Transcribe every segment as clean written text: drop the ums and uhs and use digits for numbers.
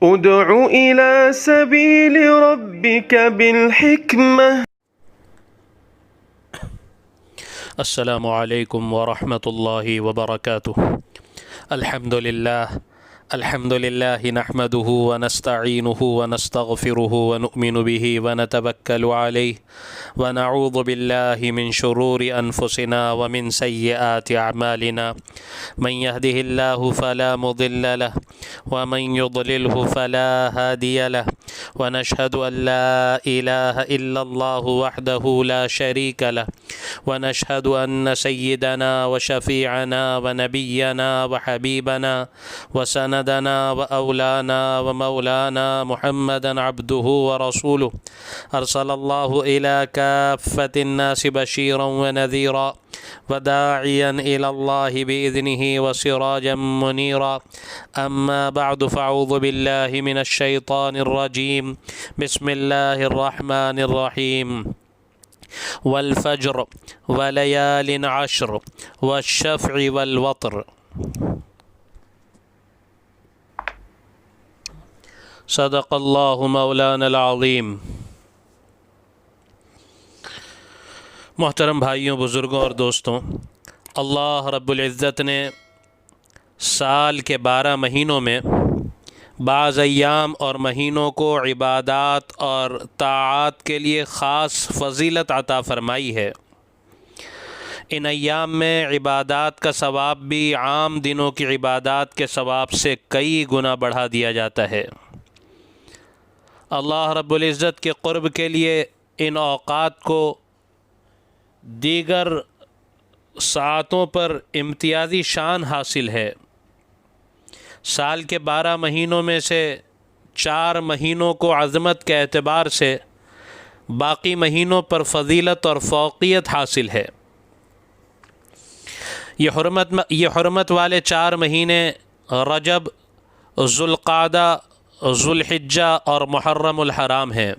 ادع إلى سبيل ربك بالحكمة. السلام علیکم ورحمۃ اللہ وبرکاتہ. الحمد للہ نحمده ونستعینه ونستغفره ونؤمن به ونتوکل علیہ ونعوذ باللہ من شرور انفسنا ومن سیئات اعمالنا. من يهده الله فلا مضل له ومن يضلله فلا هادي له. ونشهد ان لا اله الا الله وحده لا شريك له. ونشهد ان سيدنا وشفيعنا ونبينا وحبيبنا وسندنا وأولانا ومولانا محمدا عبده ورسوله أرسل الله إلى كافة الناس بشيرا ونذيرا وداعيا إلى الله بإذنه وسراجا منيرا. أما بعد فأعوذ بالله من الشيطان الرجيم. بسم الله الرحمن الرحيم. والفجر وليال عشر والشفع والوتر. صدق اللہ مولانا العظیم. محترم بھائیوں، بزرگوں اور دوستوں، اللہ رب العزت نے سال کے 12 مہینوں میں بعض ایام اور مہینوں کو عبادات اور طاعات کے لیے خاص فضیلت عطا فرمائی ہے. ان ایام میں عبادات کا ثواب بھی عام دنوں کی عبادات کے ثواب سے کئی گنا بڑھا دیا جاتا ہے. اللہ رب العزت کے قرب کے لیے ان اوقات کو دیگر ساعتوں پر امتیازی شان حاصل ہے. سال کے 12 مہینوں میں سے 4 مہینوں کو عظمت کے اعتبار سے باقی مہینوں پر فضیلت اور فوقیت حاصل ہے. یہ حرمت والے 4 مہینے رجب، ذوالقعدہ، ذوالحجہ اور محرم الحرام ہیں.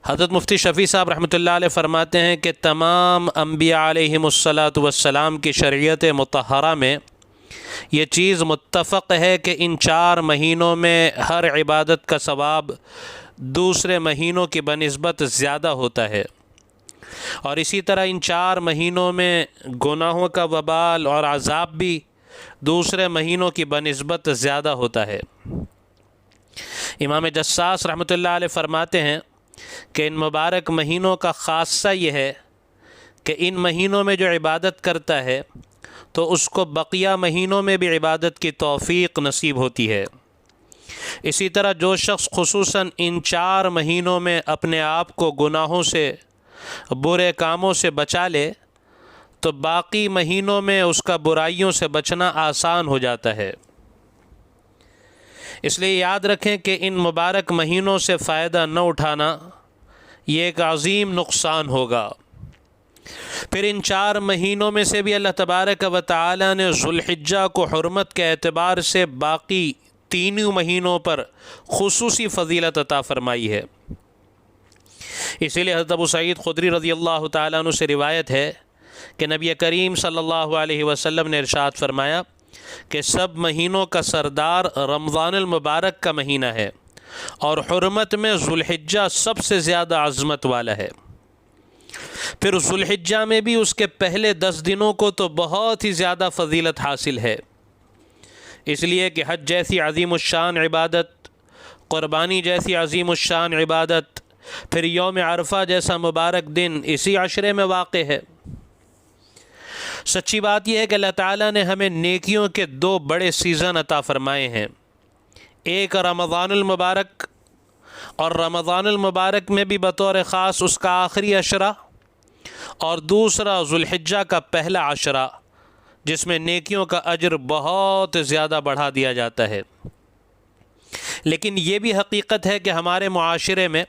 حضرت مفتی شفیع صاحب رحمۃ اللہ علیہ فرماتے ہیں کہ تمام انبیاء علیہم الصلاۃ والسلام کی شریعت مطہرہ میں یہ چیز متفق ہے کہ ان 4 مہینوں میں ہر عبادت کا ثواب دوسرے مہینوں کی بنسبت زیادہ ہوتا ہے، اور اسی طرح ان 4 مہینوں میں گناہوں کا وبال اور عذاب بھی دوسرے مہینوں کی بنسبت زیادہ ہوتا ہے. امام جساس رحمۃ اللہ علیہ فرماتے ہیں کہ ان مبارک مہینوں کا خاصہ یہ ہے کہ ان مہینوں میں جو عبادت کرتا ہے تو اس کو بقیہ مہینوں میں بھی عبادت کی توفیق نصیب ہوتی ہے. اسی طرح جو شخص خصوصاً ان 4 مہینوں میں اپنے آپ کو گناہوں سے، برے کاموں سے بچا لے تو باقی مہینوں میں اس کا برائیوں سے بچنا آسان ہو جاتا ہے. اس لیے یاد رکھیں کہ ان مبارک مہینوں سے فائدہ نہ اٹھانا یہ ایک عظیم نقصان ہوگا. پھر ان 4 مہینوں میں سے بھی اللہ تبارک و تعالی نے ذوالحجہ کو حرمت کے اعتبار سے باقی 3 مہینوں پر خصوصی فضیلت عطا فرمائی ہے. اسی لیے حضرت ابو سعید خدری رضی اللہ تعالیٰ عنہ سے روایت ہے کہ نبی کریم صلی اللہ علیہ وسلم نے ارشاد فرمایا کہ سب مہینوں کا سردار رمضان المبارک کا مہینہ ہے، اور حرمت میں ذوالحجہ سب سے زیادہ عظمت والا ہے. پھر ذوالحجہ میں بھی اس کے پہلے 10 دنوں کو تو بہت ہی زیادہ فضیلت حاصل ہے، اس لیے کہ حج جیسی عظیم الشان عبادت، قربانی جیسی عظیم الشان عبادت، پھر یوم عرفہ جیسا مبارک دن اسی عشرے میں واقع ہے. سچی بات یہ ہے کہ اللہ تعالیٰ نے ہمیں نیکیوں کے 2 بڑے سیزن عطا فرمائے ہیں. ایک رمضان المبارک، اور رمضان المبارک میں بھی بطور خاص اس کا آخری عشرہ، اور دوسرا ذوالحجہ کا پہلا عشرہ جس میں نیکیوں کا اجر بہت زیادہ بڑھا دیا جاتا ہے. لیکن یہ بھی حقیقت ہے کہ ہمارے معاشرے میں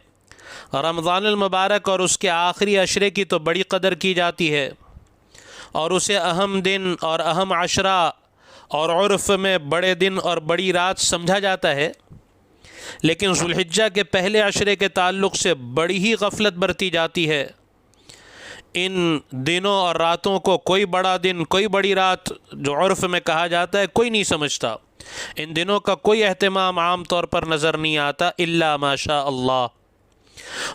رمضان المبارک اور اس کے آخری عشرے کی تو بڑی قدر کی جاتی ہے، اور اسے اہم دن اور اہم عشرہ اور عرف میں بڑے دن اور بڑی رات سمجھا جاتا ہے. لیکن ذوالحجہ کے پہلے عشرے کے تعلق سے بڑی ہی غفلت برتی جاتی ہے. ان دنوں اور راتوں کو کوئی بڑا دن، کوئی بڑی رات جو عرف میں کہا جاتا ہے، کوئی نہیں سمجھتا. ان دنوں کا کوئی اہتمام عام طور پر نظر نہیں آتا الا ما شاء اللہ۔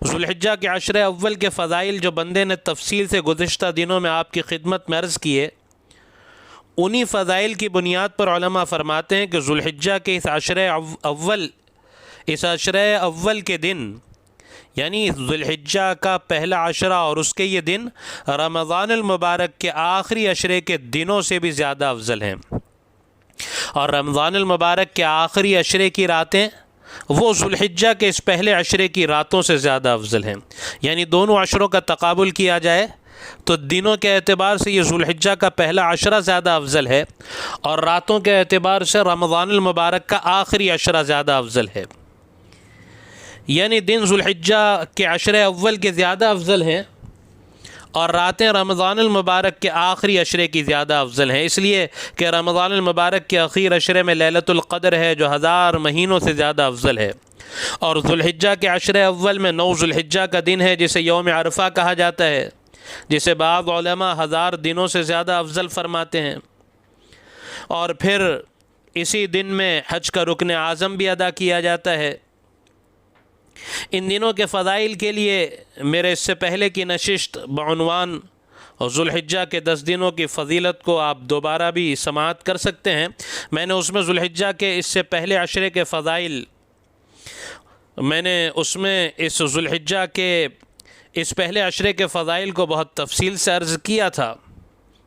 ذوالحجہ کے عشرہ اول کے فضائل جو بندے نے تفصیل سے گزشتہ دنوں میں آپ کی خدمت میں عرض کیے، انہی فضائل کی بنیاد پر علماء فرماتے ہیں کہ ذوالحجہ کے اس عشرہ اول کے دن، یعنی ذوالحجہ کا پہلا عشرہ اور اس کے یہ دن رمضان المبارک کے آخری عشرے کے دنوں سے بھی زیادہ افضل ہیں، اور رمضان المبارک کے آخری عشرے کی راتیں وہ ذوالحجہ کے اس پہلے عشرے کی راتوں سے زیادہ افضل ہیں۔ یعنی دونوں عشروں کا تقابل کیا جائے تو دنوں کے اعتبار سے یہ ذوالحجہ کا پہلا عشرہ زیادہ افضل ہے، اور راتوں کے اعتبار سے رمضان المبارک کا آخری عشرہ زیادہ افضل ہے۔ یعنی دن ذوالحجہ کے عشرہ اول کے زیادہ افضل ہیں، اور راتیں رمضان المبارک کے آخری عشرے کی زیادہ افضل ہیں، اس لیے کہ رمضان المبارک کے اخیر عشرے میں لیلۃ القدر ہے جو 1000 مہینوں سے زیادہ افضل ہے، اور ذوالحجہ کے عشرے اول میں 9 ذوالحجہ کا دن ہے جسے یوم عرفہ کہا جاتا ہے، جسے بعض علماء 1000 دنوں سے زیادہ افضل فرماتے ہیں۔ اور پھر اسی دن میں حج کا رکن اعظم بھی ادا کیا جاتا ہے۔ ان دنوں کے فضائل کے لیے میرے اس سے پہلے کی نشست بعنوان ذوالحجہ کے 10 دنوں کی فضیلت کو آپ دوبارہ بھی سماعت کر سکتے ہیں۔ میں نے اس میں ذوالحجہ کے اس سے پہلے عشرے کے فضائل، میں نے اس میں اس ذوالحجہ کے اس پہلے عشرے کے فضائل کو بہت تفصیل سے عرض کیا تھا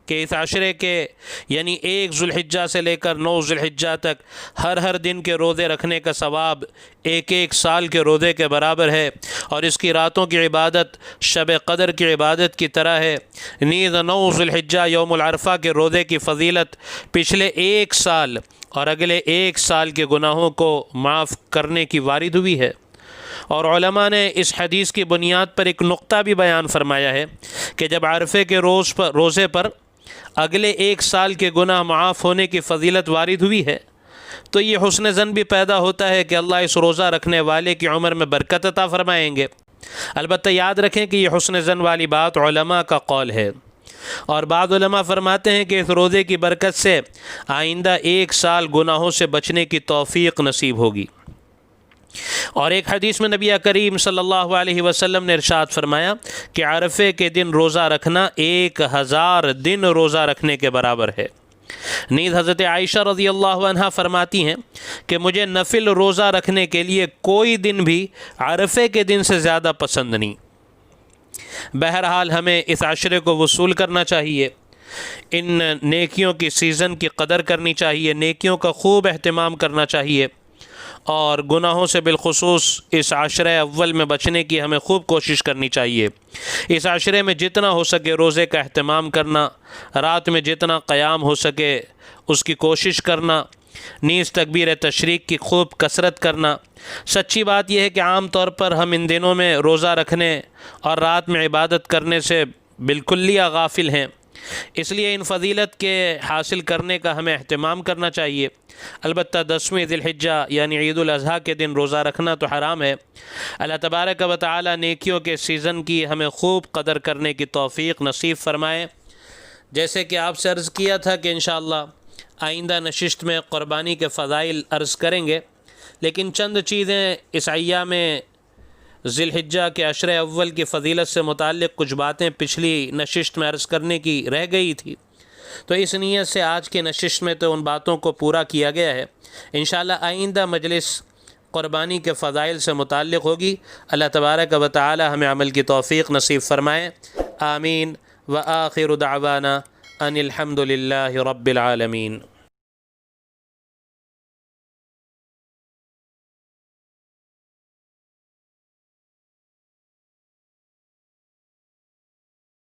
کہ اس عشرے کے یعنی 1 ذوالحجہ سے لے کر 9 ذوالحجہ تک ہر دن کے روزے رکھنے کا ثواب ایک سال کے روزے کے برابر ہے، اور اس کی راتوں کی عبادت شب قدر کی عبادت کی طرح ہے۔ نیز 9 ذوالحجہ یوم العرفہ کے روزے کی فضیلت پچھلے 1 سال اور اگلے 1 سال کے گناہوں کو معاف کرنے کی وارد ہوئی ہے۔ اور علماء نے اس حدیث کی بنیاد پر ایک نقطہ بھی بیان فرمایا ہے کہ جب عرفے کے روزے پر اگلے 1 سال کے گناہ معاف ہونے کی فضیلت وارد ہوئی ہے تو یہ حسن ظن بھی پیدا ہوتا ہے کہ اللہ اس روزہ رکھنے والے کی عمر میں برکت عطا فرمائیں گے۔ البتہ یاد رکھیں کہ یہ حسن ظن والی بات علماء کا قول ہے، اور بعض علماء فرماتے ہیں کہ اس روزے کی برکت سے آئندہ 1 سال گناہوں سے بچنے کی توفیق نصیب ہوگی۔ اور ایک حدیث میں نبی کریم صلی اللہ علیہ وسلم نے ارشاد فرمایا کہ عرفے کے دن روزہ رکھنا 1000 دن روزہ رکھنے کے برابر ہے۔ نیز حضرت عائشہ رضی اللہ عنہا فرماتی ہیں کہ مجھے نفل روزہ رکھنے کے لیے کوئی دن بھی عرفے کے دن سے زیادہ پسند نہیں۔ بہرحال ہمیں اس عشرے کو وصول کرنا چاہیے، ان نیکیوں کی سیزن کی قدر کرنی چاہیے، نیکیوں کا خوب اہتمام کرنا چاہیے، اور گناہوں سے بالخصوص اس عشرہ اول میں بچنے کی ہمیں خوب کوشش کرنی چاہیے۔ اس عشرے میں جتنا ہو سکے روزے کا اہتمام کرنا، رات میں جتنا قیام ہو سکے اس کی کوشش کرنا، نیز تکبیر تشریق کی خوب کثرت کرنا۔ سچی بات یہ ہے کہ عام طور پر ہم ان دنوں میں روزہ رکھنے اور رات میں عبادت کرنے سے بالکلیہ غافل ہیں، اس لیے ان فضیلت کے حاصل کرنے کا ہمیں اہتمام کرنا چاہیے۔ البتہ 10ویں ذی الحجہ یعنی عید الاضحیٰ کے دن روزہ رکھنا تو حرام ہے۔ اللہ تبارک و تعالی نیکیوں کے سیزن کی ہمیں خوب قدر کرنے کی توفیق نصیب فرمائے۔ جیسے کہ آپ سے عرض کیا تھا کہ انشاءاللہ آئندہ نشست میں قربانی کے فضائل عرض کریں گے، لیکن چند چیزیں اس ایام ذی الحجہ کے عشرہ اول کی فضیلت سے متعلق کچھ باتیں پچھلی نشست میں عرض کرنے کی رہ گئی تھی، تو اس نیت سے آج کے نشست میں تو ان باتوں کو پورا کیا گیا ہے۔ انشاءاللہ آئندہ مجلس قربانی کے فضائل سے متعلق ہوگی۔ اللہ تبارک و تعالی ہمیں عمل کی توفیق نصیب فرمائے، آمین۔ وآخر دعوانا ان الحمد للہ رب العالمین۔